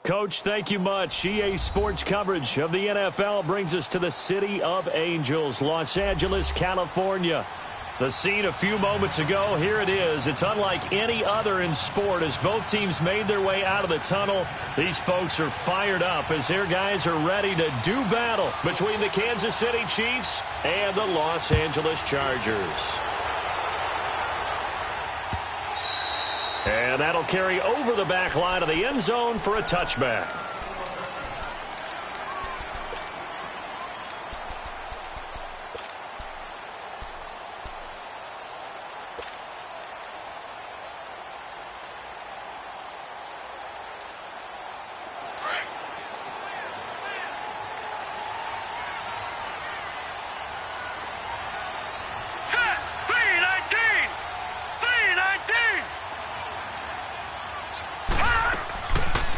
Coach, thank you much. EA Sports coverage of the NFL brings us to the City of Angels, Los Angeles, California. The scene a few moments ago, here it is. It's unlike any other in sport as both teams made their way out of the tunnel. These folks are fired up as their guys are ready to do battle between the Kansas City Chiefs and the Los Angeles Chargers. And that'll carry over the back line of the end zone for a touchback.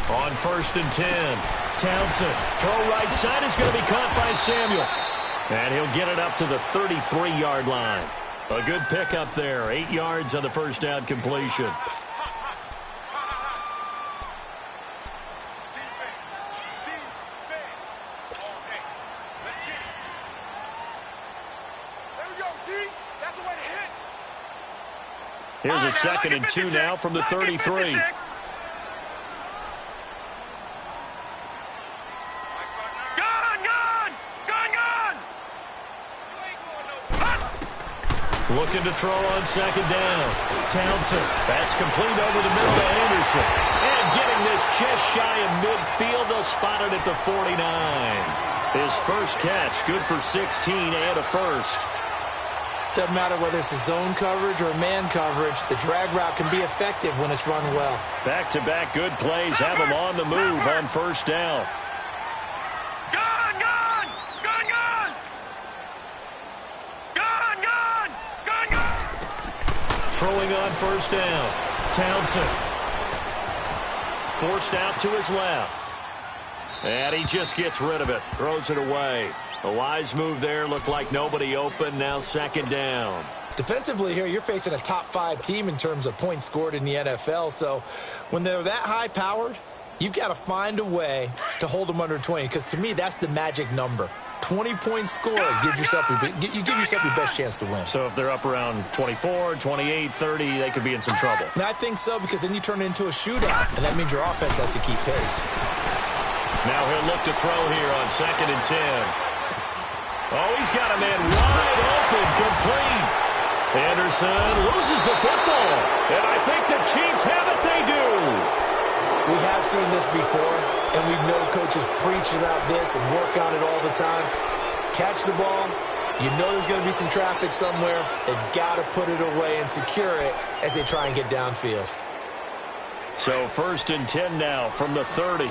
On 1st and 10, Townsend, throw right side is going to be caught by Samuel. And he'll get it up to the 33-yard line. A good pickup there, 8 yards on the first down completion. Here's a 2nd and 2 now from the 33. Looking to throw on 2nd down. Townsend, that's complete over the middle to Anderson. And getting this just shy of midfield, they'll spot it at the 49. His first catch, good for 16 and a first. Doesn't matter whether it's a zone coverage or man coverage, the drag route can be effective when it's run well. Back-to-back good plays have him on the move on 1st down. Throwing on 1st down. Townsend. Forced out to his left. And he just gets rid of it. Throws it away. A wise move there. Looked like nobody open. Now 2nd down. Defensively here, you're facing a top 5 team in terms of points scored in the NFL. So when they're that high-powered, you've got to find a way to hold them under 20. Because to me, that's the magic number. 20 points scored gives yourself you give yourself your best chance to win. So if they're up around 24, 28, 30, they could be in some trouble. And I think so, because then you turn it into a shootout, and that means your offense has to keep pace. Now he'll look to throw here on 2nd and 10. Oh, he's got a man wide open, complete. Anderson loses the football, and I think the Chiefs have it. They do. We have seen this before, and we know coaches preach about this and work on it all the time. Catch the ball. You know there's going to be some traffic somewhere. They've got to put it away and secure it as they try and get downfield. So 1st and 10 now from the 30.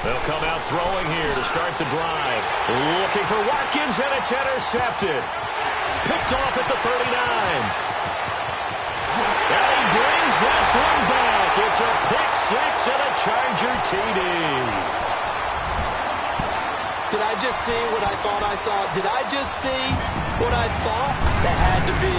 They'll come out throwing here to start the drive. Looking for Watkins, and it's intercepted. Picked off at the 39. And he brings this one back. It's a pick six and a Charger TD. Did I just see what I thought I saw? Did I just see what I thought? That had to be.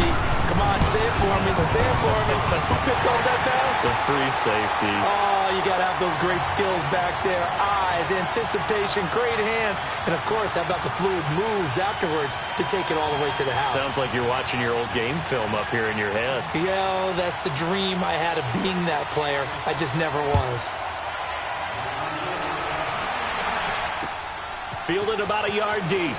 Come on, say it for me. Say it for me. Who picked up that pass? It's a free safety. Oh, you got to have those great skills back there. Eyes, anticipation, great hands. And, of course, how about the fluid moves afterwards to take it all the way to the house? Sounds like you're watching your old game film up here in your head. Yeah, that's the dream I had of being that player. I just never was. Fielded about a yard deep.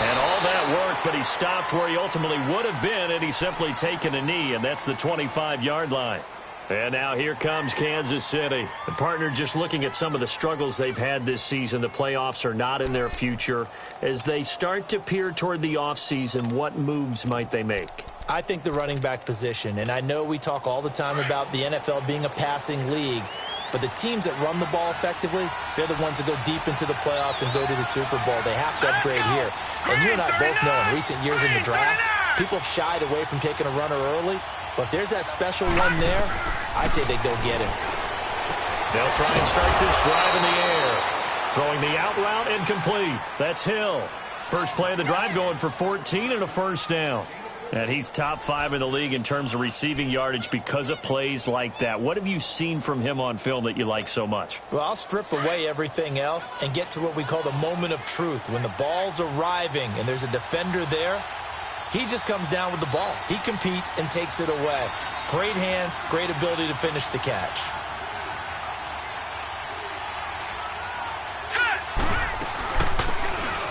And all that work, but he stopped where he ultimately would have been had he simply taken a knee, and that's the 25-yard line. And now here comes Kansas City. The partner, just looking at some of the struggles they've had this season, the playoffs are not in their future. As they start to peer toward the offseason, what moves might they make? I think the running back position, and I know we talk all the time about the NFL being a passing league. But the teams that run the ball effectively, they're the ones that go deep into the playoffs and go to the Super Bowl. They have to upgrade here. And you and I both know in recent years in the draft, people have shied away from taking a runner early. But if there's that special one there, I say they go get him. They'll try and start this drive in the air. Throwing the out route incomplete. That's Hill. First play of the drive going for 14 and a first down. And he's top 5 in the league in terms of receiving yardage because of plays like that. What have you seen from him on film that you like so much? Well, I'll strip away everything else and get to what we call the moment of truth. When the ball's arriving and there's a defender there, he just comes down with the ball. He competes and takes it away. Great hands, great ability to finish the catch.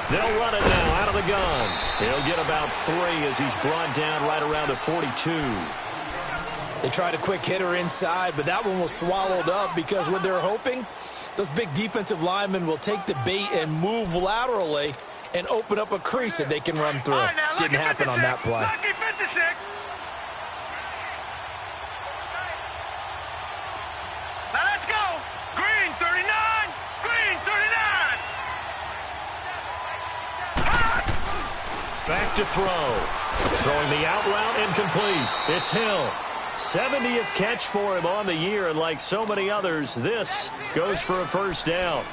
They'll run it now out of the gun. He'll get about 3 as he's brought down right around the 42. They tried a quick hitter inside, but that one was swallowed up because what they're hoping, those big defensive linemen will take the bait and move laterally and open up a crease that they can run through. Right, now, didn't happen 56, on that play. Lucky 56. Now let's go. Green 39. Green 39. Back to throw. Throwing the out route incomplete. It's Hill. 70th catch for him on the year, and like so many others, this goes for a first down.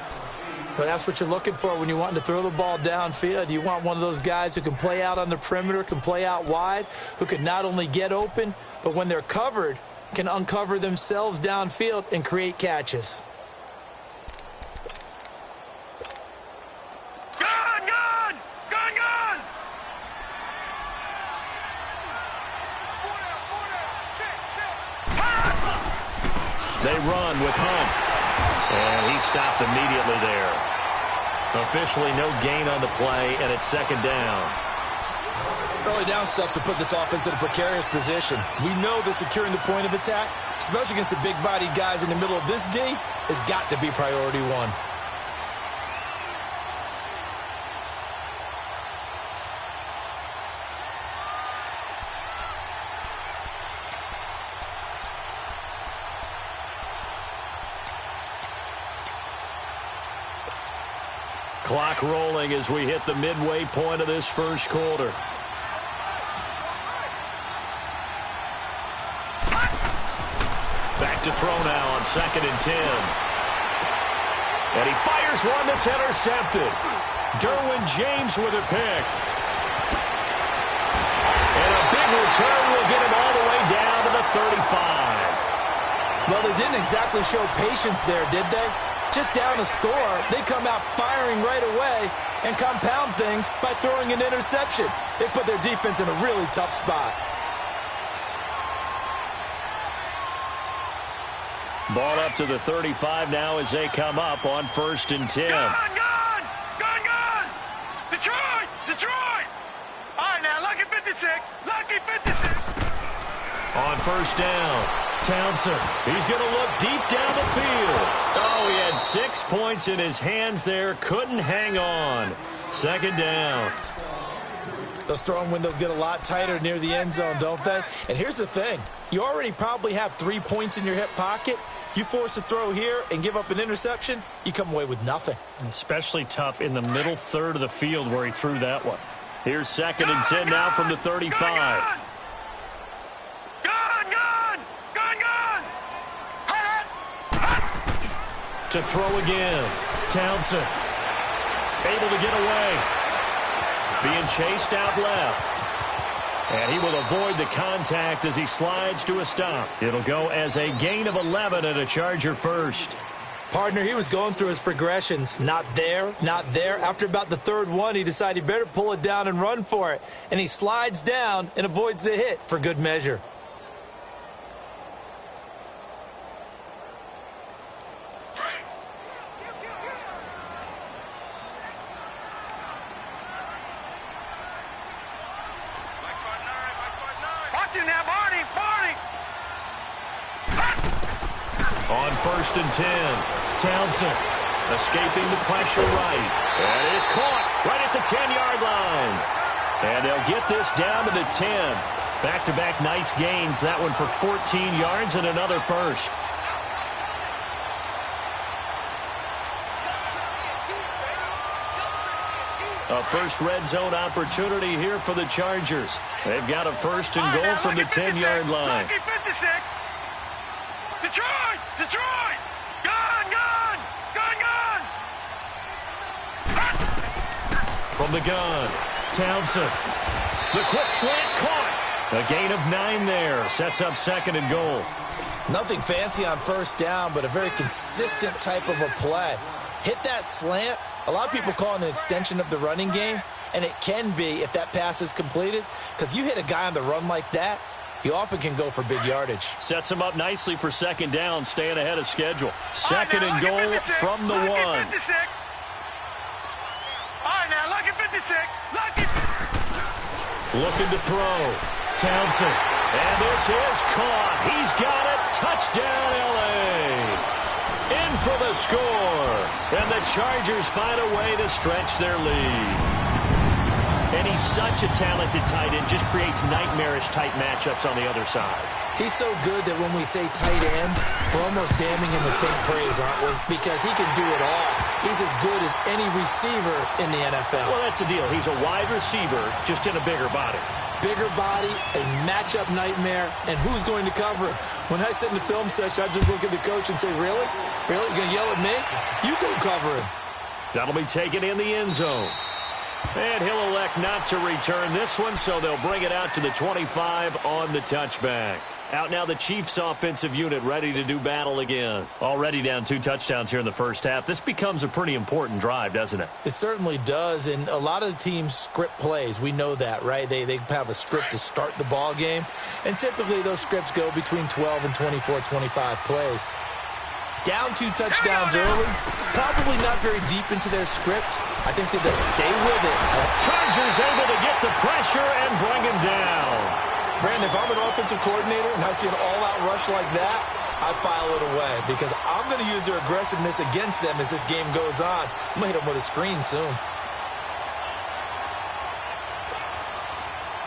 Well, that's what you're looking for when you want to throw the ball downfield. You want one of those guys who can play out on the perimeter, can play out wide, who can not only get open, but when they're covered, can uncover themselves downfield and create catches. They run with Hunt. And he stopped immediately there. Officially no gain on the play, and it's second down. Early down stuff's to put this offense in a precarious position. We know that securing the point of attack, especially against the big-bodied guys in the middle of this D, has got to be priority one. Clock rolling as we hit the midway point of this first quarter. Back to throw now on 2nd and 10. And he fires one that's intercepted. Derwin James with a pick. And a big return will get him all the way down to the 35. Well, they didn't exactly show patience there, did they? Just down a score, they come out firing right away and compound things by throwing an interception. They put their defense in a really tough spot. Ball up to the 35 now as they come up on 1st and 10. Gun! Detroit! Detroit! All right, now, lucky 56. Lucky 56. On 1st down, Townsend. He's going to look deep down the field. Oh, he had 6 points in his hands there. Couldn't hang on. 2nd down. Those throwing windows get a lot tighter near the end zone, don't they? And here's the thing. You already probably have 3 points in your hip pocket. You force a throw here and give up an interception, you come away with nothing. Especially tough in the middle third of the field where he threw that one. Here's 2nd and 10 now from the 35. To throw again. Townsend. Able to get away. Being chased out left. And he will avoid the contact as he slides to a stop. It'll go as a gain of 11 and a Charger first. Partner, he was going through his progressions. Not there, not there. After about the 3rd one, he decided he better pull it down and run for it. And he slides down and avoids the hit for good measure. On 1st and 10, Townsend escaping the pressure right. And it is caught right at the 10-yard line. And they'll get this down to the 10. Back-to-back nice gains. That one for 14 yards and another first. A first red zone opportunity here for the Chargers. They've got a first and goal from the 10-yard line. Lucky 56. Detroit! Detroit! Gone! Gone! Gone! Gone! From the gun, Townsend. The quick slant caught. A gain of 9 there. Sets up second and goal. Nothing fancy on first down, but a very consistent type of a play. Hit that slant. A lot of people call it an extension of the running game, and it can be if that pass is completed, because you hit a guy on the run like that, he often can go for big yardage. Sets him up nicely for second down, staying ahead of schedule. Second and goal from the 1. All right, now, lucky 56. Lucky. Looking to throw. Townsend. And this is caught. He's got it. Touchdown, L.A. In for the score. And the Chargers find a way to stretch their lead. And he's such a talented tight end, just creates nightmarish-type matchups on the other side. He's so good that when we say tight end, we're almost damning him with faint praise, aren't we? Because he can do it all. He's as good as any receiver in the NFL. Well, that's the deal. He's a wide receiver, just in a bigger body. Bigger body, a matchup nightmare, and who's going to cover him? When I sit in the film session, I just look at the coach and say, really? Really? You going to yell at me? You go cover him. That'll be taken in the end zone. And he'll elect not to return this one, so they'll bring it out to the 25 on the touchback. Out now the Chiefs offensive unit ready to do battle again. Already down 2 touchdowns here in the first half. This becomes a pretty important drive, doesn't it? It certainly does, and a lot of the teams script plays. We know that, right? They have a script to start the ball game, and typically those scripts go between 12 and 24, 25 plays. Down 2 touchdowns early, probably not very deep into their script. I think that they'll stay with it. Chargers able to get the pressure and bring him down. Brandon, if I'm an offensive coordinator and I see an all-out rush like that, I file it away because I'm going to use their aggressiveness against them as this game goes on. I'm going to hit them with a screen soon.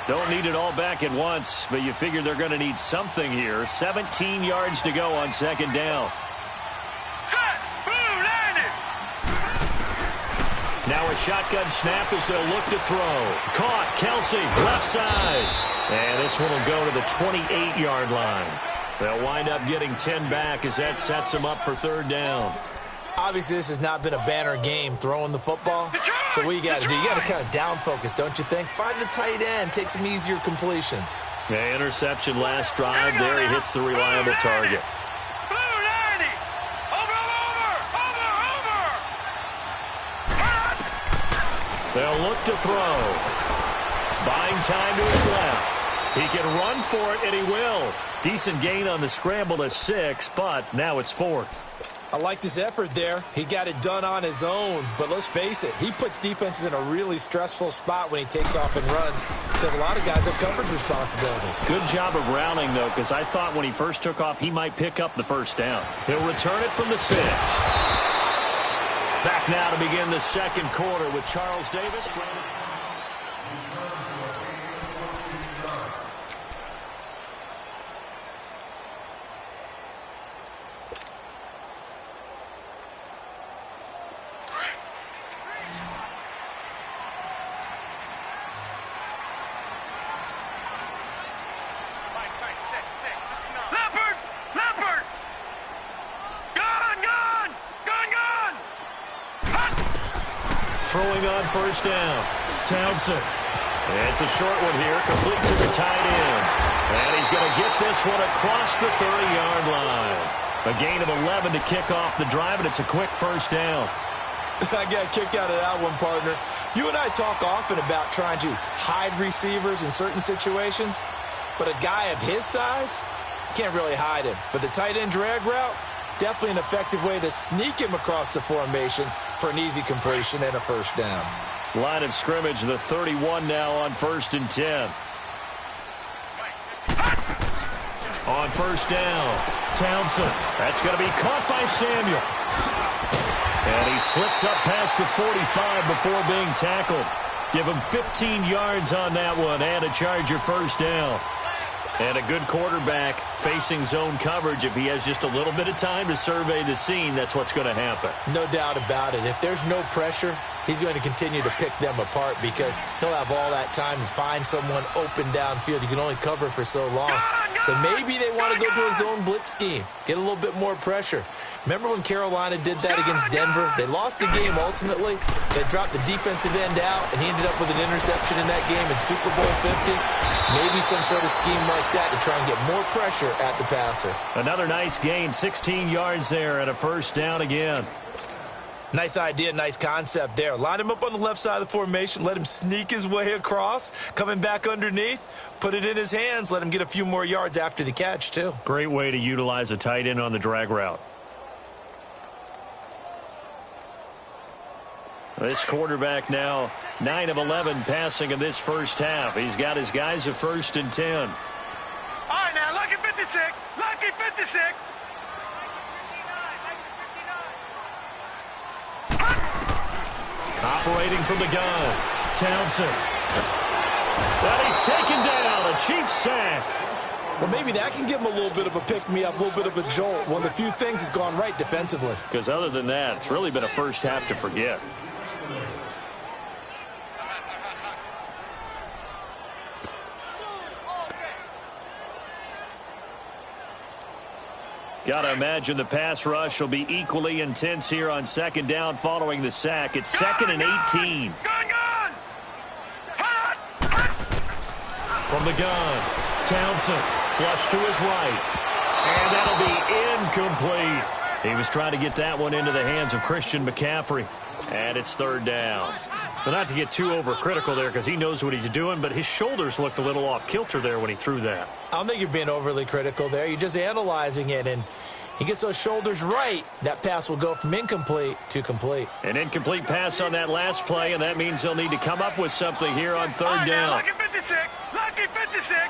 Don't need it all back at once, but you figure they're going to need something here. 17 yards to go on second down. Now a shotgun snap as they'll look to throw. Caught. Kelsey, left side. And this one will go to the 28-yard line. They'll wind up getting 10 back as that sets them up for third down. Obviously, this has not been a banner game throwing the football. So what you got to do, you got to kind of down focus, don't you think? Find the tight end. Take some easier completions. Yeah, interception last drive. There he hits the reliable target. They'll look to throw. Buying time to his left. He can run for it, and he will. Decent gain on the scramble to 6, but now it's 4th. I like this effort there. He got it done on his own, but let's face it, he puts defenses in a really stressful spot when he takes off and runs because a lot of guys have coverage responsibilities. Good job of rounding, though, because I thought when he first took off, he might pick up the first down. He'll return it from the 6. Back now to begin the second quarter with Charles Davis. Throwing on first down. Townsend. It's a short one here, complete to the tight end. And he's going to get this one across the 30-yard line. A gain of 11 to kick off the drive, and it's a quick first down. I got a kick out of that one, partner. You and I talk often about trying to hide receivers in certain situations, but a guy of his size, you can't really hide him. But the tight end drag route, definitely an effective way to sneak him across the formation for an easy completion and a first down. Line of scrimmage, the 31 now on 1st and 10. On first down, Townsend. That's going to be caught by Samuel. And he slips up past the 45 before being tackled. Give him 15 yards on that one and a Charger first down. And a good quarterback facing zone coverage, if he has just a little bit of time to survey the scene, that's what's going to happen. No doubt about it. If there's no pressure, he's going to continue to pick them apart because he'll have all that time to find someone open downfield. You can only cover for so long. So maybe they want to go to a zone blitz scheme, get a little bit more pressure. Remember when Carolina did that against Denver? They lost the game ultimately. They dropped the defensive end out, and he ended up with an interception in that game in Super Bowl 50. Maybe some sort of scheme like that to try and get more pressure at the passer. Another nice gain, 16 yards there, and a first down again. Nice idea, nice concept there. Line him up on the left side of the formation, let him sneak his way across, coming back underneath, put it in his hands, let him get a few more yards after the catch, too. Great way to utilize a tight end on the drag route. This quarterback now 9 of 11 passing in this first half. He's got his guys at 1st and 10. All right, now, lucky 56. Lucky 56. Operating from the gun, Townsend. But he's taken down, a Chiefs sack. Well, maybe that can give him a little bit of a pick-me-up, a little bit of a jolt. One of the few things has gone right defensively. Because other than that, it's really been a first half to forget. Got to imagine the pass rush will be equally intense here on 2nd down following the sack. It's 2nd and 18. Gun! From the gun, Townsend, flush to his right. And that'll be incomplete. He was trying to get that one into the hands of Christian McCaffrey. And it's 3rd down. But not to get too overcritical there because he knows what he's doing, but his shoulders looked a little off kilter there when he threw that. I don't think you're being overly critical there. You're just analyzing it, and he gets those shoulders right. That pass will go from incomplete to complete. An incomplete pass on that last play, and that means they'll need to come up with something here on 3rd down. Lucky 56. Lucky 56.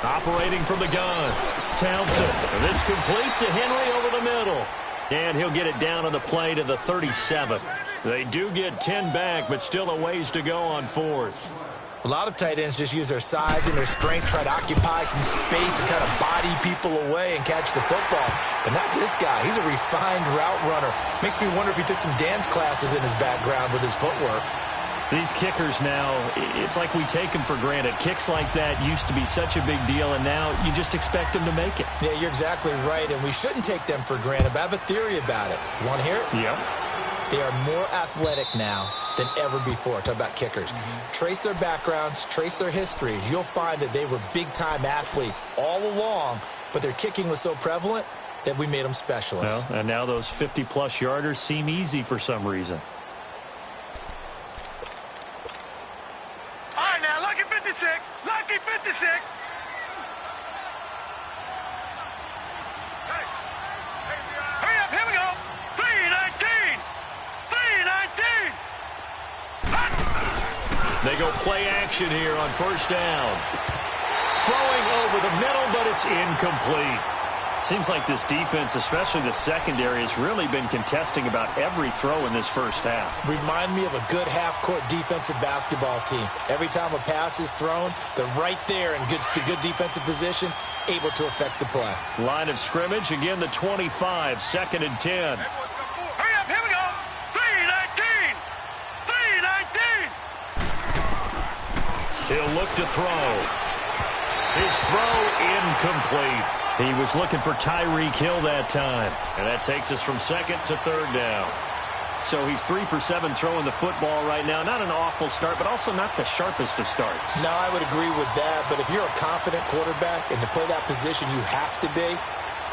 Operating from the gun, Townsend. And this complete to Henry over the middle. And he'll get it down on the play to the 37. They do get 10 back, but still a ways to go on 4th. A lot of tight ends just use their size and their strength, try to occupy some space and kind of body people away and catch the football. But not this guy. He's a refined route runner. Makes me wonder if he took some dance classes in his background with his footwork. These kickers now, it's like we take them for granted. Kicks like that used to be such a big deal, and now you just expect them to make it. Yeah, you're exactly right, and we shouldn't take them for granted, but I have a theory about it. You want to hear it? Yep. They are more athletic now than ever before. Talk about kickers. Trace their backgrounds, trace their histories. You'll find that they were big-time athletes all along, but their kicking was so prevalent that we made them specialists. Well, and now those 50-plus yarders seem easy for some reason. All right, now, lucky 56. Lucky 56. Hurry up, here we go. 319. 319. They go play action here on 1st down. Throwing over the middle, but it's incomplete. Seems like this defense, especially the secondary, has really been contesting about every throw in this first half. Remind me of a good half-court defensive basketball team. Every time a pass is thrown, they're right there in good defensive position, able to affect the play. Line of scrimmage, again the 25, 2nd and 10. Hurry up, here we go. 319. 319. He'll look to throw. His throw incomplete. He was looking for Tyreek Hill that time. And that takes us from 2nd to 3rd down. So he's 3 for 7 throwing the football right now. Not an awful start, but also not the sharpest of starts. No, I would agree with that. But if you're a confident quarterback and to play that position you have to be,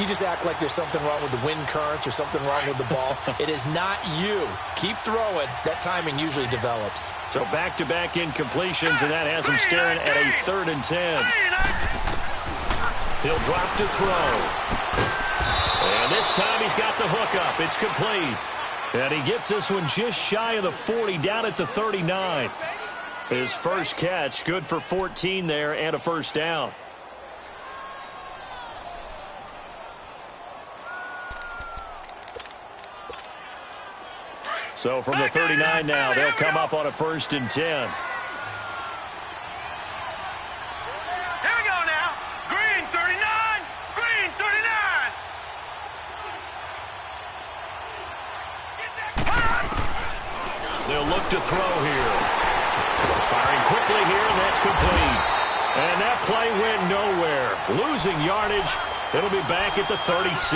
you just act like there's something wrong with the wind currents or something wrong with the ball. It is not you. Keep throwing. That timing usually develops. So back-to-back incompletions, and that has him staring at a 3rd and 10. He'll drop to throw. And this time he's got the hook up. It's complete. And he gets this one just shy of the 40, down at the 39. His first catch, good for 14 there and a first down. So from the 39 now, they'll come up on a 1st and 10. to throw here. Firing quickly here, and that's complete. And that play went nowhere. Losing yardage. It'll be back at the 36.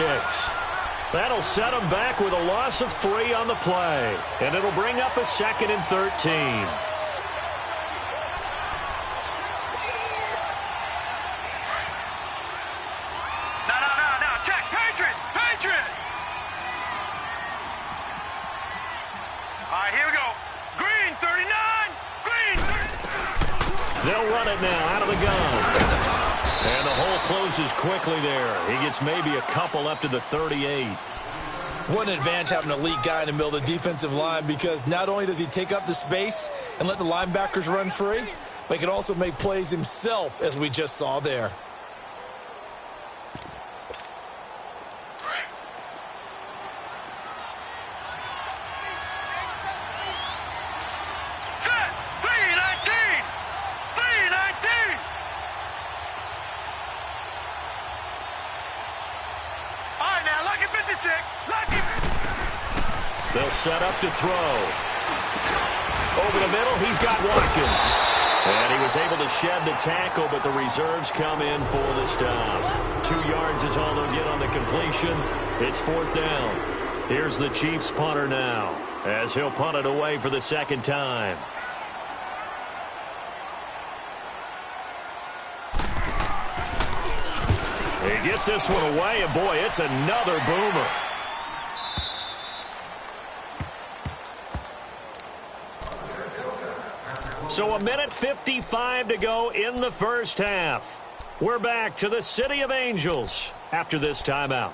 That'll set them back with a loss of 3 on the play. And it'll bring up a 2nd and 13. They'll run it now out of the gun. And the hole closes quickly there. He gets maybe a couple up to the 38. What an advantage having an elite guy in the middle of the defensive line, because not only does he take up the space and let the linebackers run free, but he can also make plays himself, as we just saw there. They'll set up to throw. Over the middle, he's got Watkins. And he was able to shed the tackle, but the reserves come in for the stop. 2 yards is all they'll get on the completion. It's 4th down. Here's the Chiefs punter now, as he'll punt it away for the 2nd time. He gets this one away, and boy, it's another boomer. So 1:55 to go in the first half. We're back to the City of Angels after this timeout.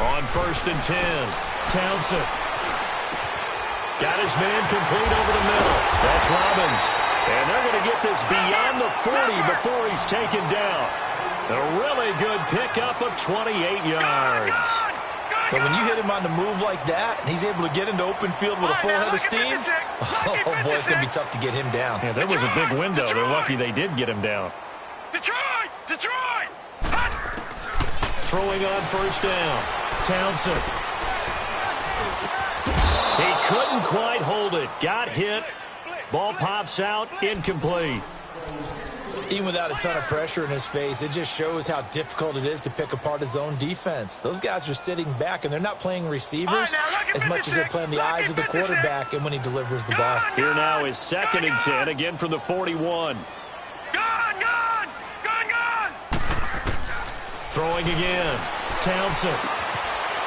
On 1st and 10, Townsend. Got his man complete over the middle. That's Robbins. And they're going to get this beyond the 40 before he's taken down. A really good pickup of 28 yards. But when you hit him on the move like that, and he's able to get into open field with a full head of steam, oh boy, it's going to be tough to get him down. Yeah, there was a big window. They're lucky they did get him down. Detroit! Throwing on 1st down. Townsend. He couldn't quite hold it. Got hit. Ball pops out. Incomplete. Even without a ton of pressure in his face, it just shows how difficult it is to pick apart his own defense. Those guys are sitting back, and they're not playing receivers as much as they're playing the eyes of the quarterback and when he delivers the ball. Here now is 2nd and 10, again from the 41. Throwing again. Townsend.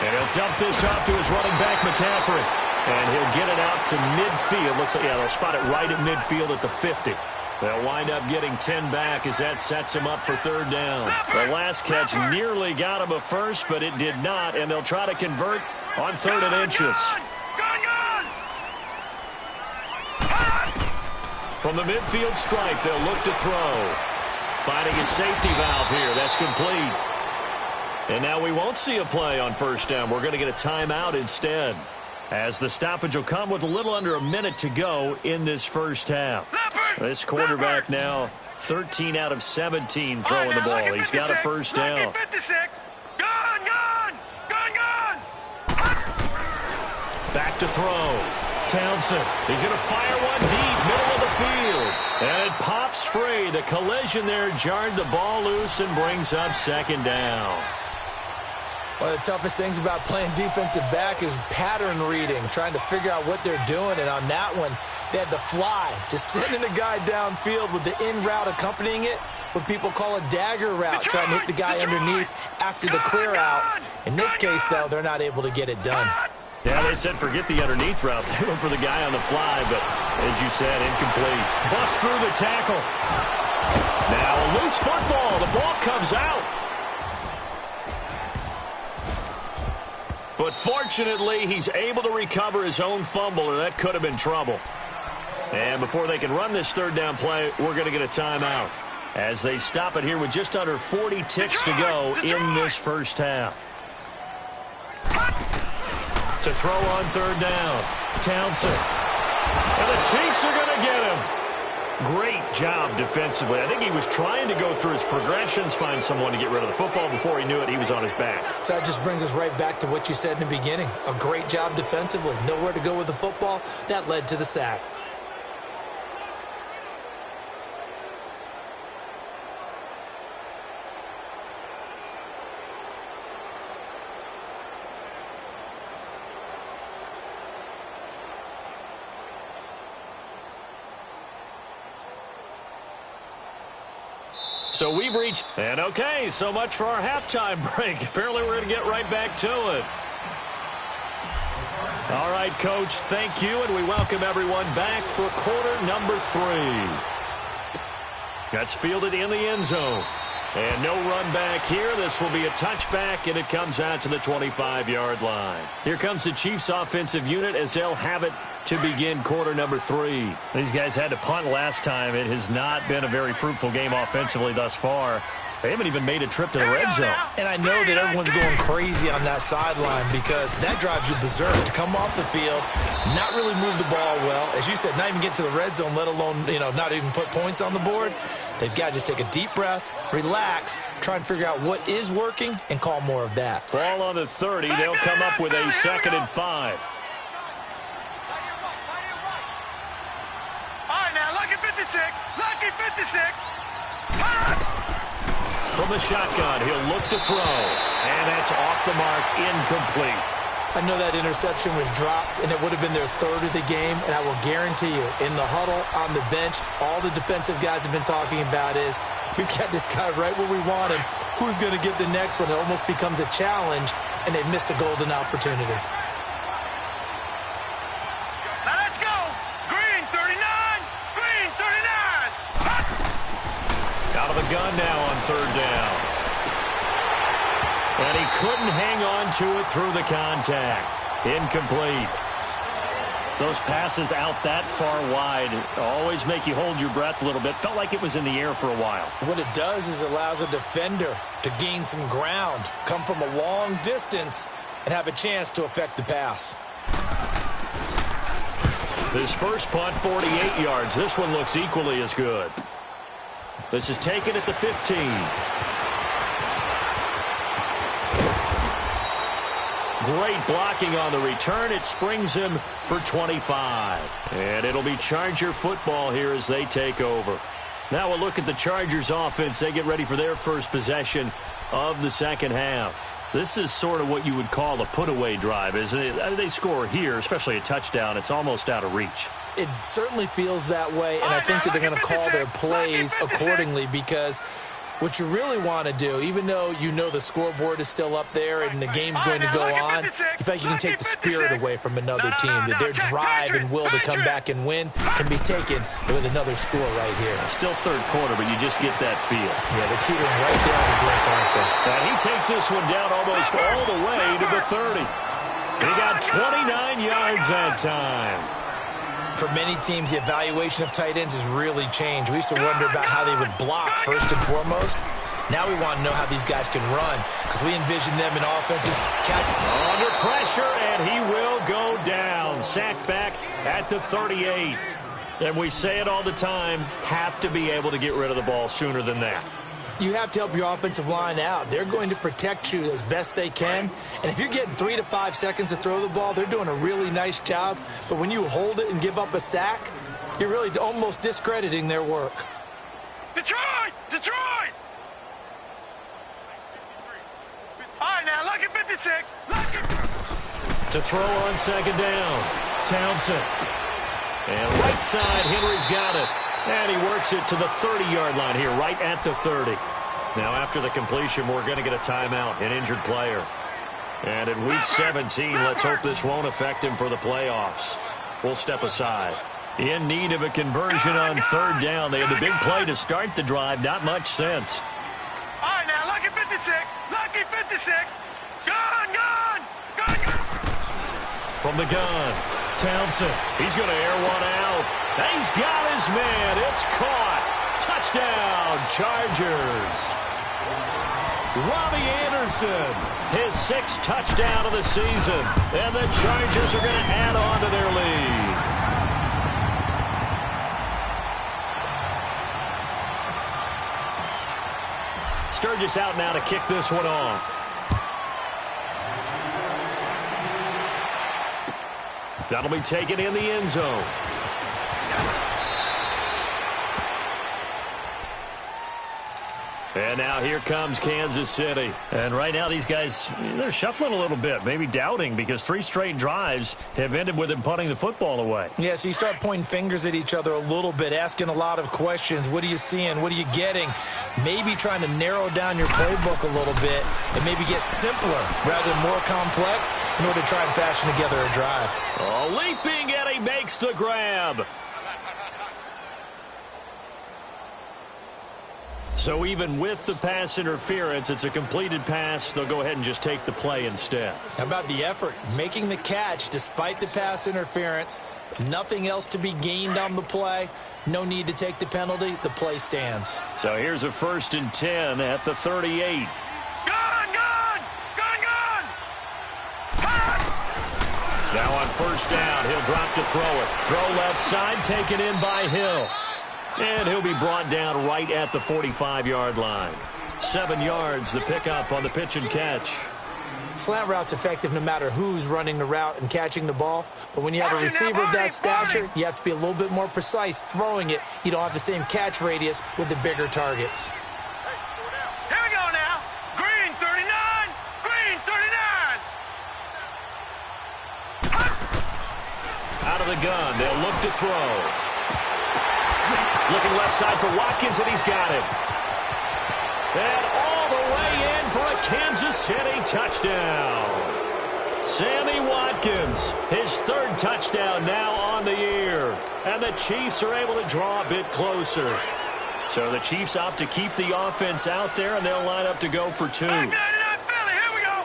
And he'll dump this off to his running back, McCaffrey. And he'll get it out to midfield. Looks like, yeah, they'll spot it right at midfield at the 50. They'll wind up getting 10 back as that sets him up for 3rd down. The last catch nearly got him a first, but it did not. And they'll try to convert on 3rd and inches. From the midfield stripe, they'll look to throw. Finding a safety valve here. That's complete. And now we won't see a play on 1st down. We're going to get a timeout instead, as the stoppage will come with a little under a minute to go in this first half. This quarterback now 13 out of 17 throwing the ball. He's got a 1st down. Back to throw. Townsend. He's going to fire one deep, middle of the field. And it pops free. The collision there jarred the ball loose and brings up 2nd down. One of the toughest things about playing defensive back is pattern reading, trying to figure out what they're doing. And on that one, they had the fly, just sending a guy downfield with the in route accompanying it, what people call a dagger route, trying to hit the guy underneath after the clear out. In this case, though, they're not able to get it done. Yeah, they said forget the underneath route. They went for the guy on the fly, but as you said, incomplete. Bust through the tackle. Now a loose football. The ball comes out. But fortunately, he's able to recover his own fumble, or that could have been trouble. And before they can run this third down play, we're going to get a timeout as they stop it here with just under 40 ticks to go in this first half. To throw on third down, Townsend. And the Chiefs are going to get him. Great job defensively. I think he was trying to go through his progressions, find someone to get rid of the football. Before he knew it, he was on his back. So that just brings us right back to what you said in the beginning. A great job defensively. Nowhere to go with the football. That led to the sack. So we've reached, and okay, so much for our halftime break. Apparently we're going to get right back to it. All right, Coach, thank you, and we welcome everyone back for quarter number 3. That's fielded in the end zone. And no run back here. This will be a touchback, and it comes out to the 25-yard line. Here comes the Chiefs offensive unit as they'll have it to begin quarter number 3. These guys had to punt last time. It has not been a very fruitful game offensively thus far. They haven't even made a trip to the red zone. And I know that everyone's going crazy on that sideline because that drives you berserk to come off the field, not really move the ball well. As you said, not even get to the red zone, let alone, not even put points on the board. They've got to just take a deep breath, relax, try and figure out what is working, and call more of that. Ball on the 30. They'll come up with a 2nd and 5. All right, now, lucky 56. Lucky 56. From the shotgun, he'll look to throw. And that's off the mark, incomplete. I know that interception was dropped, and it would have been their 3rd of the game, and I will guarantee you, in the huddle, on the bench, all the defensive guys have been talking about is, we've got this guy right where we want him. Who's going to get the next one? It almost becomes a challenge, and they missed a golden opportunity. Now let's go. Green 39. Green 39. Out of the gun now on third down. And he couldn't hang on to it through the contact. Incomplete. Those passes out that far wide always make you hold your breath a little bit. Felt like it was in the air for a while. What it does is allows a defender to gain some ground, come from a long distance, and have a chance to affect the pass. This first punt, 48 yards. This one looks equally as good. This is taken at the 15. Great blocking on the return. It springs him for 25. And it'll be Charger football here as they take over. Now we'll look at the Chargers offense. They get ready for their first possession of the second half. This is sort of what you would call a put-away drive, isn't it? They score here, especially a touchdown. It's almost out of reach. It certainly feels that way, and I think that they're going to call their plays accordingly because what you really want to do, even though you know the scoreboard is still up there and the game's going to go on, in fact, you can take the spirit away from another team, that their drive and will to come back and win can be taken with another score right here. Still third quarter, but you just get that feel. Yeah, they're teetering right down the brink, aren't they? And he takes this one down almost all the way to the 30. He got 29 yards that time. For many teams, the evaluation of tight ends has really changed. We used to wonder about how they would block first and foremost. Now we want to know how these guys can run because we envision them in offenses. Under pressure, and he will go down. Sacked back at the 38. And we say it all the time, have to be able to get rid of the ball sooner than that. You have to help your offensive line out. They're going to protect you as best they can. And if you're getting 3 to 5 seconds to throw the ball, they're doing a really nice job. But when you hold it and give up a sack, you're really almost discrediting their work. Detroit! Detroit! All right, now, lucky 56. Lucky. To throw on second down, Townsend. And right side, Henry's got it. And he works it to the 30-yard line here, right at the 30. Now, after the completion, we're going to get a timeout, an injured player. And in Week 17, let's hope this won't affect him for the playoffs. We'll step aside. In need of a conversion on third down. They had the big play to start the drive. Not much sense. All right, now, lucky 56. Lucky 56. Gone, gone. Gone, gone. from the gun. Townsend, he's going to air one out. He's got his man. It's caught. Touchdown, Chargers. Robbie Anderson, his 6th touchdown of the season. And the Chargers are going to add on to their lead. Sturgis out now to kick this one off. That'll be taken in the end zone. And now here comes Kansas City. And right now these guys, they're shuffling a little bit, maybe doubting, because 3 straight drives have ended with them punting the football away. Yeah, so you start pointing fingers at each other a little bit, asking a lot of questions. What are you seeing? What are you getting? Maybe trying to narrow down your playbook a little bit and maybe get simpler rather than more complex in order to try and fashion together a drive. Oh, leaping, and he makes the grab. So even with the pass interference, it's a completed pass. They'll go ahead and just take the play instead. How about the effort? Making the catch despite the pass interference. Nothing else to be gained on the play. No need to take the penalty. The play stands. So here's a 1st and 10 at the 38. Now on 1st down, he'll drop to throw it. Throw left side, taken in by Hill. And he'll be brought down right at the 45-yard line. 7 yards, the pickup on the pitch and catch. Slant route's effective no matter who's running the route and catching the ball. But when you have a receiver of that stature, you have to be a little bit more precise throwing it. You don't have the same catch radius with the bigger targets. Here we go now. Green 39. Green 39. Out of the gun, they'll look to throw. Looking left side for Watkins, and he's got it. And all the way in for a Kansas City touchdown. Sammy Watkins, his 3rd touchdown now on the year. And the Chiefs are able to draw a bit closer. So the Chiefs opt to keep the offense out there, and they'll line up to go for 2. Philly, here we go.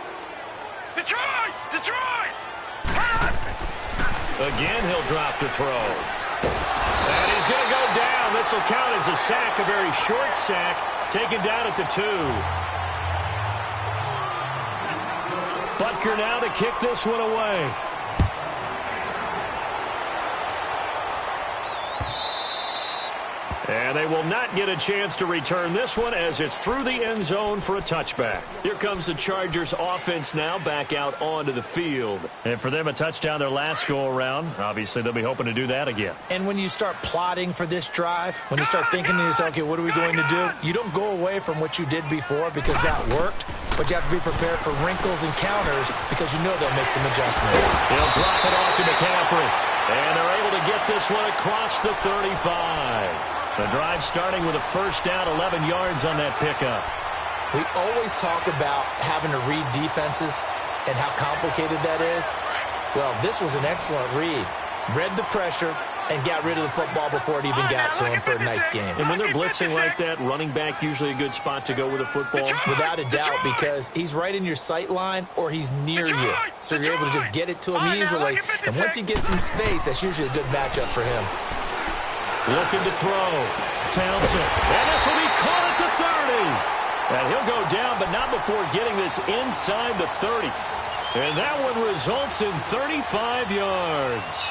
Detroit. Again, he'll drop to throw. And he's going to go down. This will count as a sack, a very short sack, taken down at the 2. Butker now to kick this one away. And they will not get a chance to return this one as it's through the end zone for a touchback. Here comes the Chargers offense now back out onto the field. And for them, a touchdown their last go-around. Obviously, they'll be hoping to do that again. And when you start plotting for this drive, when you start thinking to yourself, okay, what are we going to do? You don't go away from what you did before because that worked, but you have to be prepared for wrinkles and counters because you know they'll make some adjustments. He'll drop it off to McCaffrey. And they're able to get this one across the 35. The drive starting with a 1st down, 11 yards on that pickup. We always talk about having to read defenses and how complicated that is. Well, this was an excellent read. Read the pressure and got rid of the football before it even got to him for a nice game. And when they're blitzing like that, running back usually a good spot to go with a football? Without a doubt, because he's right in your sight line or he's near you. So you're able to just get it to him easily. And once he gets in space, that's usually a good matchup for him. Looking to throw. Townsend. And this will be caught at the 30. And he'll go down, but not before getting this inside the 30. And that one results in 35 yards.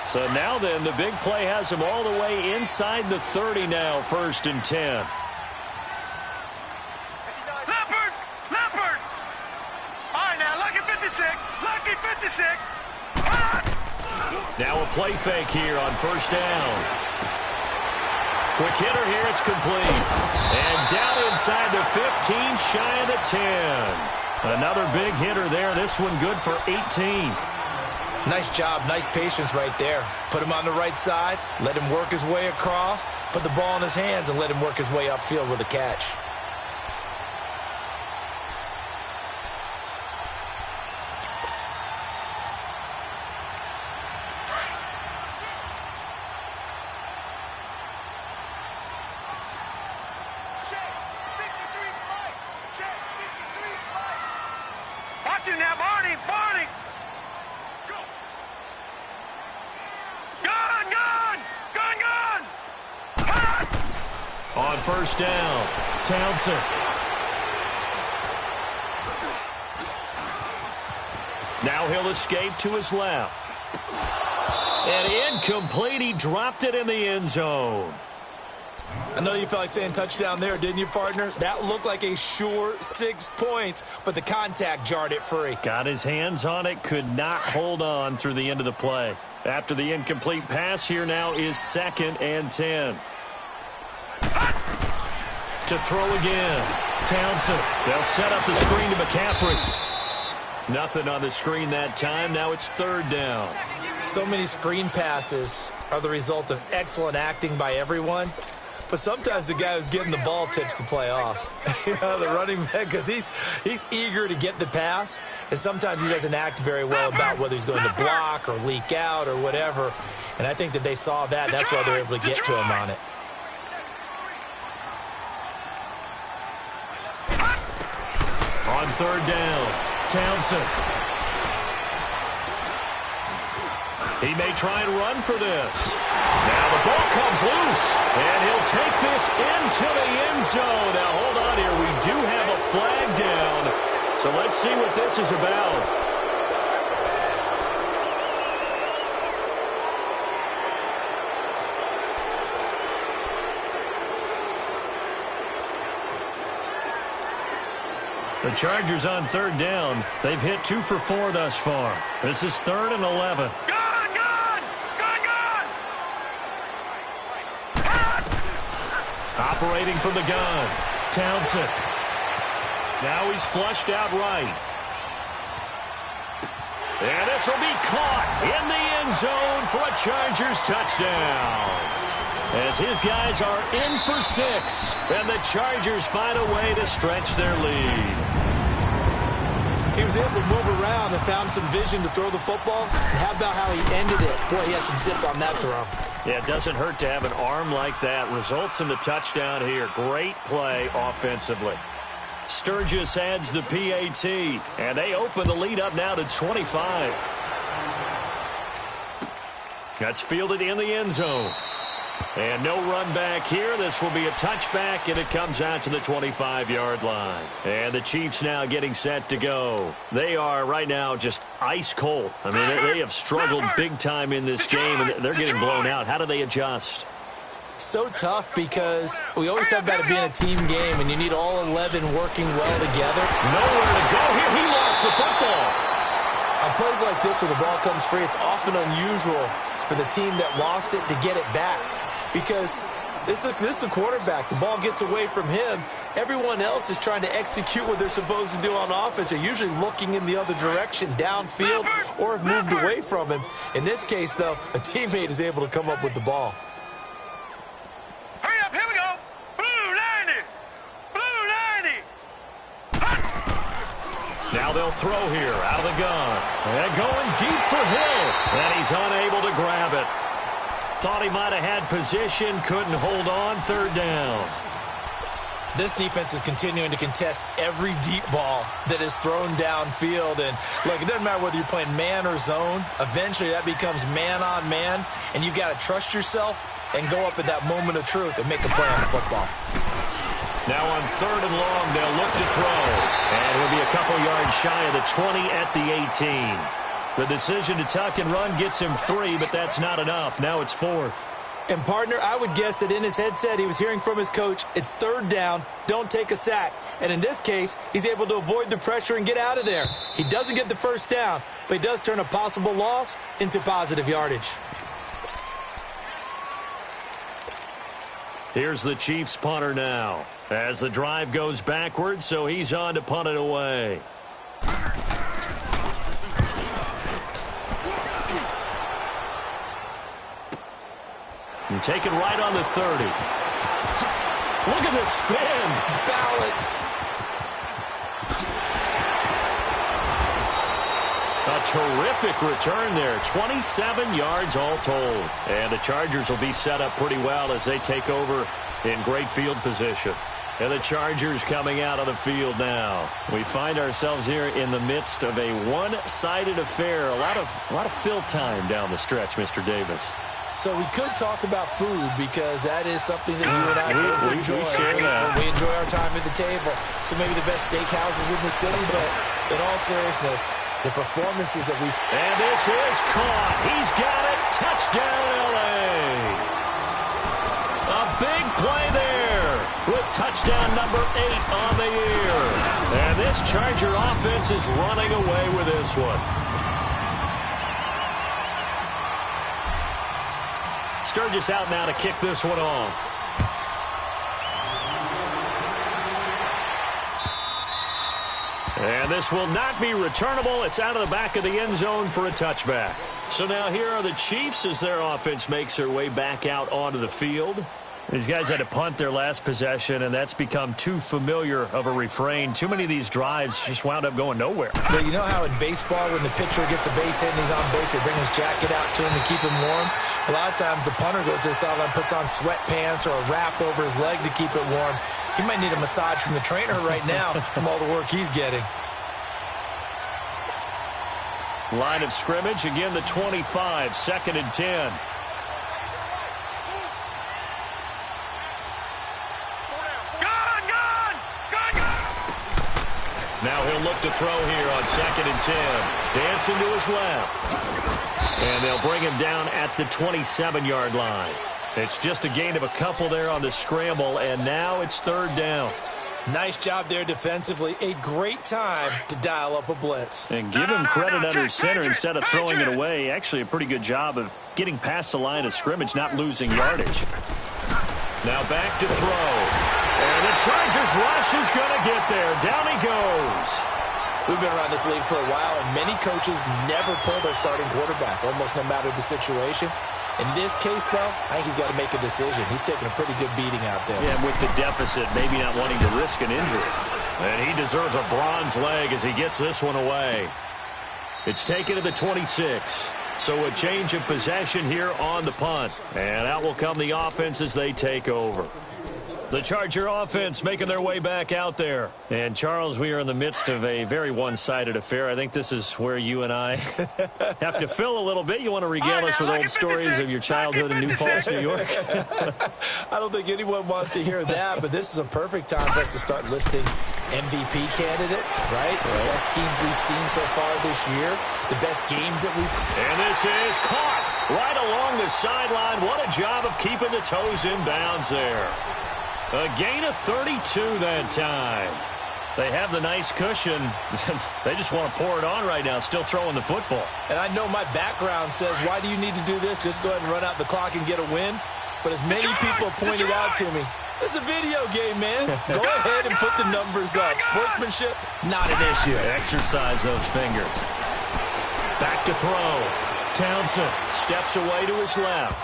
So now then, the big play has him all the way inside the 30 now, 1st and 10. Leopard! All right, now, lucky 56. Lucky 56. Now a play fake here on 1st down. Quick hitter here, it's complete. And down inside the 15, shy of the 10. Another big hitter there, this one good for 18. Nice job, nice patience right there. Put him on the right side, let him work his way across, put the ball in his hands, and let him work his way upfield with a catch. you now, Barney. Barney. Gun, gun. Gun, gun. Hot. On first down, Townsend. Now he'll escape to his left. And incomplete. He dropped it in the end zone. I know you felt like saying touchdown there, didn't you, partner? That looked like a sure 6 points, but the contact jarred it free. Got his hands on it, could not hold on through the end of the play. After the incomplete pass, here now is 2nd and 10. To throw again, Townsend. They'll set up the screen to McCaffrey. Nothing on the screen that time. Now it's 3rd down. So many screen passes are the result of excellent acting by everyone. But sometimes the guy who's getting the ball tips the play off. The running back, because he's eager to get the pass, and sometimes he doesn't act very well about whether he's going to block or leak out or whatever. And I think that they saw that, and that's why they were able to get to him on it. On 3rd down, Townsend. He may try and run for this. Now the ball comes loose, and he'll take this into the end zone. Now, hold on here. We do have a flag down, so let's see what this is about. The Chargers on 3rd down. They've hit 2 for 4 thus far. This is 3rd and 11. Operating from the gun, Townsend. Now he's flushed out right. And this will be caught in the end zone for a Chargers touchdown. As his guys are in for 6, and the Chargers find a way to stretch their lead. He was able to move around and found some vision to throw the football. And how about how he ended it? Boy, he had some zip on that throw. Yeah, it doesn't hurt to have an arm like that. Results in the touchdown here. Great play offensively. Sturgis adds the PAT, and they open the lead up now to 25. That's fielded in the end zone. And no run back here. This will be a touchback, and it comes out to the 25-yard line. And the Chiefs now getting set to go. They are right now just ice cold. I mean, they have struggled big time in this game, and they're getting blown out. How do they adjust? So tough because we always talk about it being a team game, and you need all 11 working well together. Nowhere to go here. He lost the football. On plays like this where the ball comes free, it's often unusual for the team that lost it to get it back. Because this is the quarterback. The ball gets away from him. Everyone else is trying to execute what they're supposed to do on offense. They're usually looking in the other direction, downfield, or have moved away from him. In this case, though, a teammate is able to come up with the ball. Hurry up, here we go. Blue 90. Blue 90. Now they'll throw here out of the gun. And going deep for Hill. And he's unable to grab it. Thought he might have had position, couldn't hold on. 3rd down. This defense is continuing to contest every deep ball that is thrown downfield. And, look, it doesn't matter whether you're playing man or zone. Eventually, that becomes man on man, and you've got to trust yourself and go up at that moment of truth and make a play on the football. Now on 3rd and long, they'll look to throw. And he'll be a couple yards shy of the 20 at the 18. The decision to tuck and run gets him 3, but that's not enough. Now it's 4th. And, partner, I would guess that in his headset he was hearing from his coach, it's 3rd down, don't take a sack. And in this case, he's able to avoid the pressure and get out of there. He doesn't get the 1st down, but he does turn a possible loss into positive yardage. Here's the Chiefs punter now. As the drive goes backwards, so he's on to punt it away. And take it right on the 30. Look at the spin. Balance. A terrific return there. 27 yards all told. And the Chargers will be set up pretty well as they take over in great field position. And the Chargers coming out of the field now. We find ourselves here in the midst of a one-sided affair. A lot of fill time down the stretch, Mr. Davis. So we could talk about food because that is something that you and I both enjoy. We share that. We enjoy our time at the table. So maybe the best steakhouses in the city, but in all seriousness, the performances that we've... And this is caught. He's got it. Touchdown, L.A. A big play there with touchdown number 8 on the year. And this Charger offense is running away with this one. Sturgis out now to kick this one off. And this will not be returnable. It's out of the back of the end zone for a touchback. So now here are the Chiefs as their offense makes their way back out onto the field. These guys had to punt their last possession, and that's become too familiar of a refrain. Too many of these drives just wound up going nowhere. But you know how in baseball, when the pitcher gets a base hit and he's on base, they bring his jacket out to him to keep him warm? A lot of times the punter goes to the sideline, puts on sweatpants or a wrap over his leg to keep it warm. He might need a massage from the trainer right now from all the work he's getting. Line of scrimmage, again the 25, 2nd and 10. Now he'll look to throw here on 2nd and 10. Dancing to his left. And they'll bring him down at the 27-yard line. It's just a gain of a couple there on the scramble, and now it's 3rd down. Nice job there defensively. A great time to dial up a blitz. And give him credit under center instead of throwing it away. Actually a pretty good job of getting past the line of scrimmage, not losing yardage. Now back to throw. And the Chargers rush is going to get there. Down he goes. We've been around this league for a while, and many coaches never pull their starting quarterback, almost no matter the situation. In this case, though, I think he's got to make a decision. He's taking a pretty good beating out there. Yeah, with the deficit, maybe not wanting to risk an injury. And he deserves a bronze leg as he gets this one away. It's taken to the 26. So a change of possession here on the punt. And out will come the offense as they take over. The Charger offense making their way back out there. And, Charles, we are in the midst of a very one-sided affair. I think this is where you and I have to fill a little bit. You want to regale us with old stories of your childhood in New Paltz, New York? I don't think anyone wants to hear that, but this is a perfect time for us to start listing MVP candidates, right? The best teams we've seen so far this year, the best games that we've... And this is caught right along the sideline. What a job of keeping the toes in bounds there. A gain of 32 that time. They have the nice cushion. They just want to pour it on right now, still throwing the football. And I know my background says, why do you need to do this? Just go ahead and run out the clock and get a win. But as many people pointed out to me, this is a video game, man. Go ahead and put the numbers up. Sportsmanship, not an issue. Exercise those fingers. Back to throw. Townsend steps away to his left.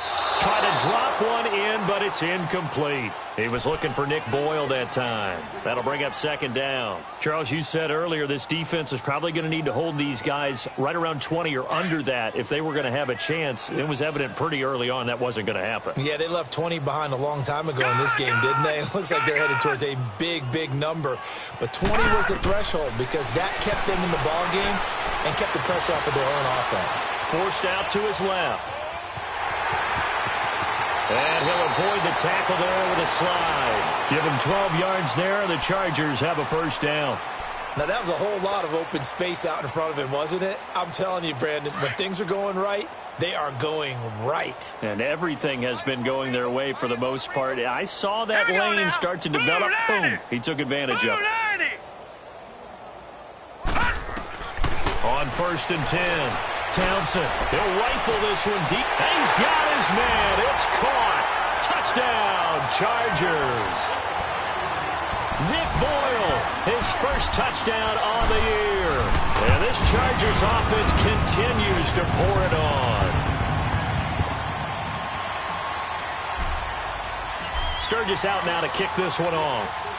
Try to drop one in, but it's incomplete. He was looking for Nick Boyle that time. That'll bring up 2nd down. Charles, you said earlier this defense is probably going to need to hold these guys right around 20 or under that if they were going to have a chance. It was evident pretty early on that wasn't going to happen. Yeah, they left 20 behind a long time ago in this game, didn't they? It looks like they're headed towards a big, big number. But 20 was the threshold because that kept them in the ball game and kept the pressure off of their own offense. Forced out to his left. And he'll avoid the tackle there with a slide. Give him 12 yards there. The Chargers have a 1st down. Now, that was a whole lot of open space out in front of him, wasn't it? I'm telling you, Brandon, when things are going right, they are going right. And everything has been going their way for the most part. I saw that lane start to develop. Boom. He took advantage of it. On 1st and 10. Townsend, he'll rifle this one deep. He's got his man. It's caught. Touchdown, Chargers. Nick Boyle, his 1st touchdown on the year. And this Chargers offense continues to pour it on. Sturgis out now to kick this one off.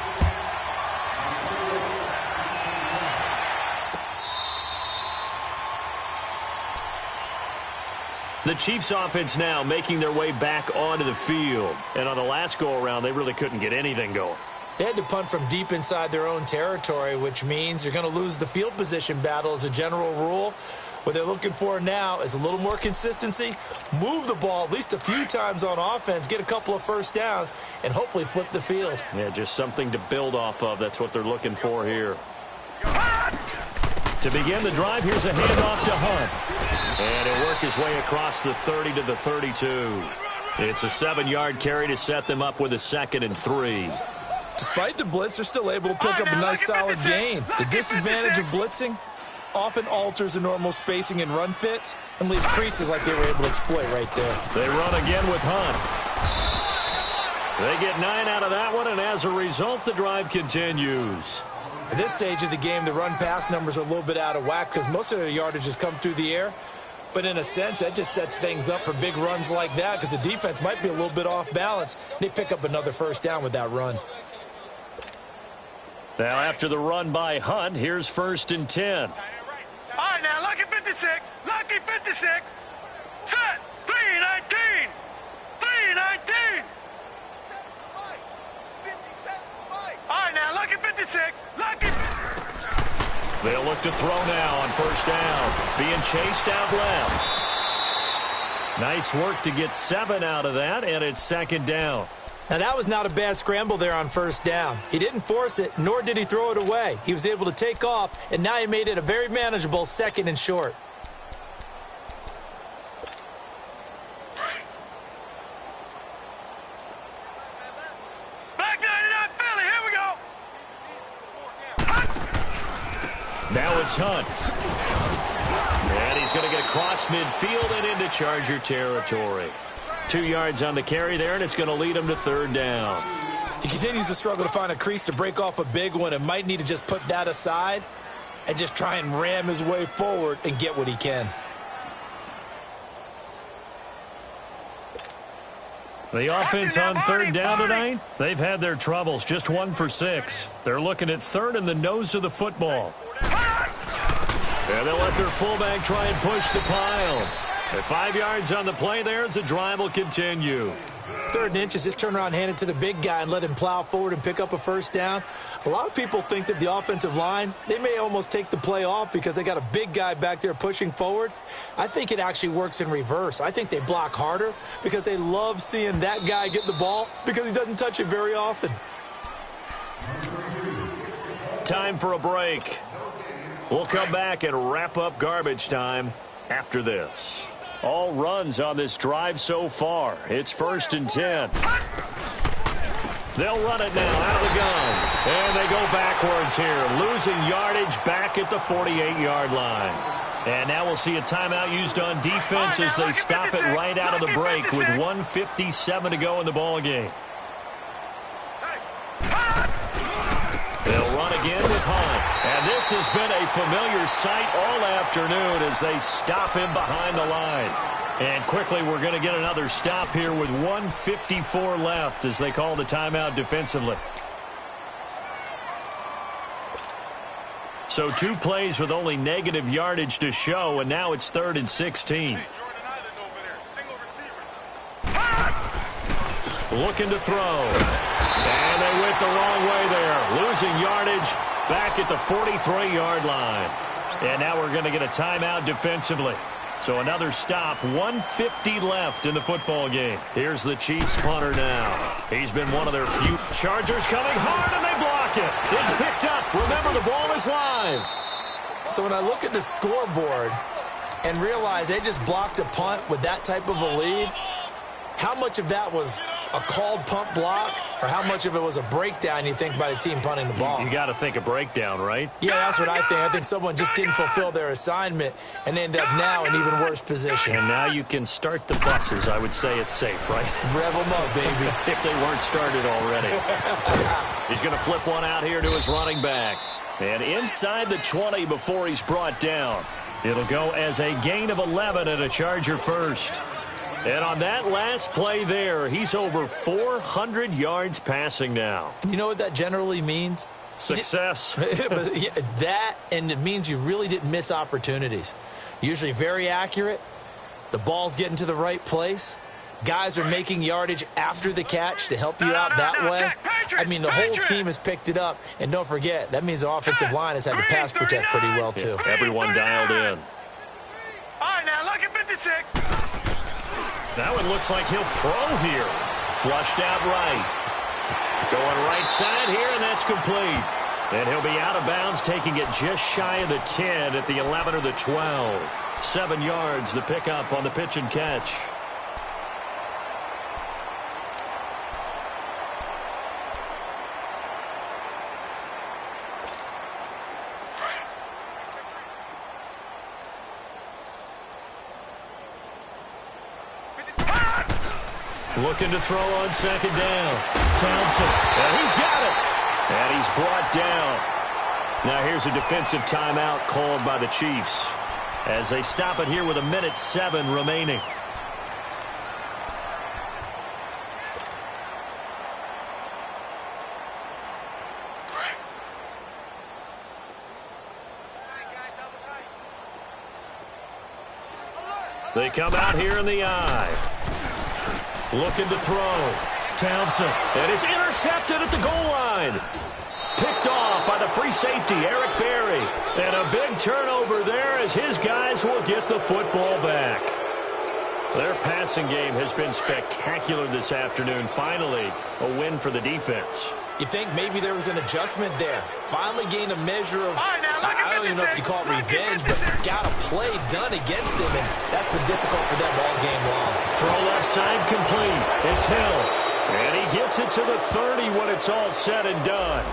The Chiefs offense now making their way back onto the field. And on the last go-around, they really couldn't get anything going. They had to punt from deep inside their own territory, which means you're going to lose the field position battle as a general rule. What they're looking for now is a little more consistency, move the ball at least a few times on offense, get a couple of first downs, and hopefully flip the field. Yeah, just something to build off of. That's what they're looking for here. To begin the drive, here's a handoff to Hunt. And he'll work his way across the 30 to the 32. It's a 7-yard carry to set them up with a 2nd and 3. Despite the blitz, they're still able to pick up a nice solid gain. The disadvantage of blitzing often alters the normal spacing and run fits and leaves creases like they were able to exploit right there. They run again with Hunt. They get 9 out of that one, and as a result, the drive continues. At this stage of the game, the run-pass numbers are a little bit out of whack because most of their yardage has come through the air. But in a sense, that just sets things up for big runs like that because the defense might be a little bit off balance. They pick up another first down with that run. Now, after the run by Hunt, here's 1st and 10. All right, now, lucky 56. Lucky 56. Set. 3-19. 3-19. All right, now, lucky 56. Lucky. They'll look to throw now on 1st down. Being chased out left. Nice work to get 7 out of that, and it's 2nd down. Now, that was not a bad scramble there on 1st down. He didn't force it, nor did he throw it away. He was able to take off, and now he made it a very manageable 2nd and short. Back 99 Philly, here we go. Now it's Hunt. And he's going to get across midfield and into Charger territory. 2 yards on the carry there, and it's going to lead him to 3rd down. He continues to struggle to find a crease to break off a big one and might need to just put that aside and just try and ram his way forward and get what he can. The offense on 3rd down tonight, they've had their troubles, just 1 for 6. They're looking at 3rd in the nose of the football. And they'll let their fullback try and push the pile. At 5 yards on the play there as the drive will continue. 3rd and inches, just turn around, hand it to the big guy and let him plow forward and pick up a first down. A lot of people think that the offensive line, they may almost take the play off because they got a big guy back there pushing forward. I think it actually works in reverse. I think they block harder because they love seeing that guy get the ball because he doesn't touch it very often. Time for a break. We'll come back and wrap up garbage time after this. All runs on this drive so far. It's 1st and 10. They'll run it now out of the gun. And they go backwards here, losing yardage back at the 48-yard line. And now we'll see a timeout used on defense as they stop it right out of the break with 1:57 to go in the ball game. They'll run again with Hunt. And this has been a familiar sight all afternoon as they stop him behind the line. And quickly we're going to get another stop here with 1:54 left as they call the timeout defensively. So 2 plays with only negative yardage to show, and now it's 3rd and 16. Looking to throw. And they went the wrong way there. Losing yardage back at the 43-yard line. And now we're going to get a timeout defensively. So another stop, 1:50 left in the football game. Here's the Chiefs punter now. He's been one of their few. Chargers coming hard, and they block it. It's picked up. Remember, the ball is live. So when I look at the scoreboard and realize they just blocked a punt with that type of a lead, how much of that was a called punt block or how much of it was a breakdown, you think, by the team punting the ball? You got to think a breakdown, right? Yeah, that's what I think. I think someone just didn't fulfill their assignment and end up now in even worse position. And now you can start the buses. I would say it's safe, right? Rev them up, baby. If they weren't started already. He's going to flip one out here to his running back. And inside the 20 before he's brought down. It'll go as a gain of 11 and a Charger first. And on that last play there, he's over 400 yards passing now. You know what that generally means? Success. That, and it means you really didn't miss opportunities. Usually very accurate. The ball's getting to the right place. guys are making yardage after the catch to help you out that way. I mean, the whole team has picked it up. And don't forget, that means the offensive line has had to pass protect pretty well, too. Yeah, everyone dialed in. All right, now look at 56. Now it looks like he'll throw here. Flushed out right. Going right side here, and that's complete. And he'll be out of bounds, taking it just shy of the 10 at the 11 or the 12. 7 yards, the pickup on the pitch and catch. Looking to throw on second down. Townsend, and he's got it. And he's brought down. Now here's a defensive timeout called by the Chiefs as they stop it here with 1:07 remaining. They come out here in the eye. Looking to throw. Townsend. And it's intercepted at the goal line. Picked off by the free safety, Eric Berry. And a big turnover there as his guys will get the football back. Their passing game has been spectacular this afternoon. Finally, a win for the defense. You think maybe there was an adjustment there. Finally gained a measure of, I don't even know if you call it revenge, but got a play done against him, and that's been difficult for them all game long. Throw left side complete. It's Hill. And he gets it to the 30 when it's all said and done.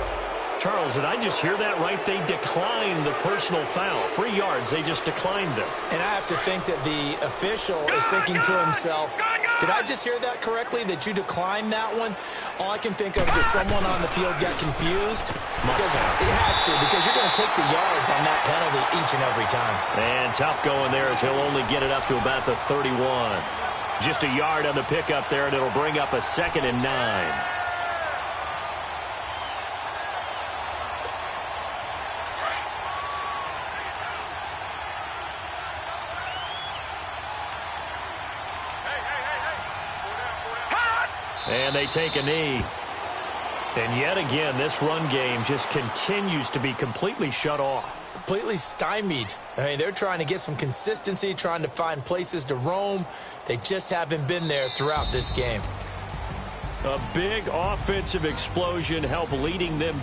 Charles, did I just hear that right? They declined the personal foul. 3 yards, they just declined them. And I have to think that the official is thinking to himself, did I just hear that correctly, that you declined that one? All I can think of is that someone on the field got confused. Because it had to, because you're going to take the yards on that penalty each and every time. And tough going there as he'll only get it up to about the 31. Just a yard on the pickup there, and it'll bring up a 2nd and 9. And they take a knee. And yet again, this run game just continues to be completely shut off. Completely stymied. I mean, they're trying to get some consistency, trying to find places to roam. They just haven't been there throughout this game. A big offensive explosion helped leading them